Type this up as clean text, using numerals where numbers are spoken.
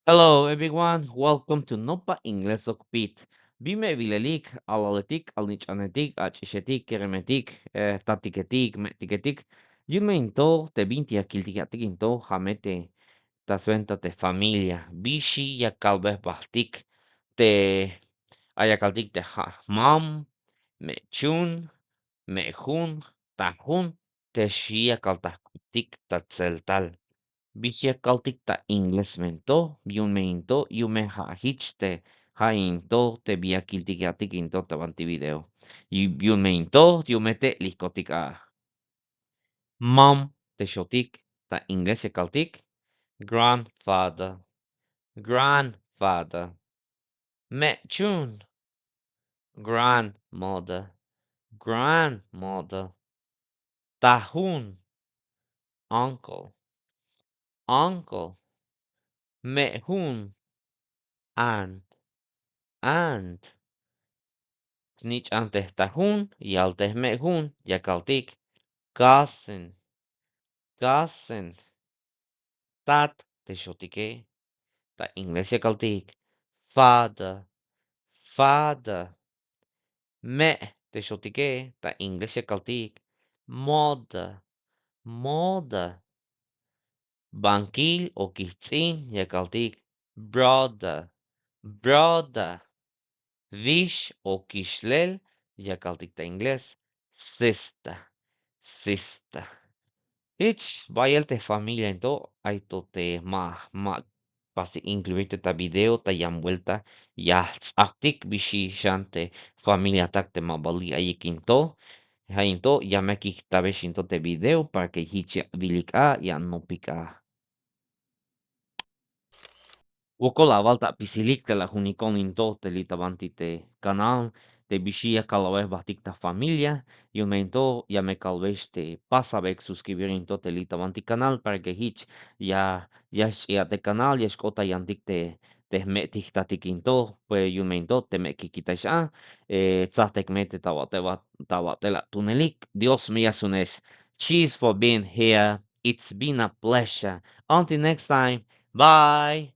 Hello everyone, welcome to Nopa Ingles Okpit. Bime vilelik, alaletik, alnichanetik, achishetik, keremetik, tatiketik, metiketik. Yume into, te binti akiltigatik into, jamete, ta suenta te familia. Bishi ya kalbeh bahtik, te ayakaltik te ha. Mam, me chun, me jun, ta jun, te shia kaltakutik, ta tseltal. Vihjekaltikta inglesmento, biunmeinto, yumejajichte, jainto, te viakiltikiatikinto tabanti video. Biunmeinto, yumete lihkotika. Mom, te shotik, ta inglesekaltik, grandfather, grandfather. Mechun, grandmother, grandmother. Tahun, uncle, uncle. Mehun, aunt, aunt. Snitch antes tajun y altes mejun yakaltik. Cousin, cousin. Tat teshotike. Ta inglés yakaltik. Father, father. Me teshotike. Ta inglés yakaltik. Mother, mother. Banquil o kitzin yakaltik. Brother, brother. Vish o kishlel yakaltik ta inglés. Sister, sister. Ich vayalte familia ento aito te ma pasi incluirte ta video ta yam vuelta ya aktik bishi shante familia tak te ma bali ayikinto hainto ya meki tabeshinto te video para que hichi bilik a ya no pika. Wokola valta pisilik te la hunikon into te litavanti te canal te bishia calaweh bahtik ta familia y mento ya me calves te pasa bek suscribir into te litavanti canal para que hich ya ya te canal ya skota yantik te metik ta tikinto pues y mento te me kikita sha tsatek mete tawa te la tunelik Dios mío sunes. Cheers for being here. It's been a pleasure. Until next time. Bye.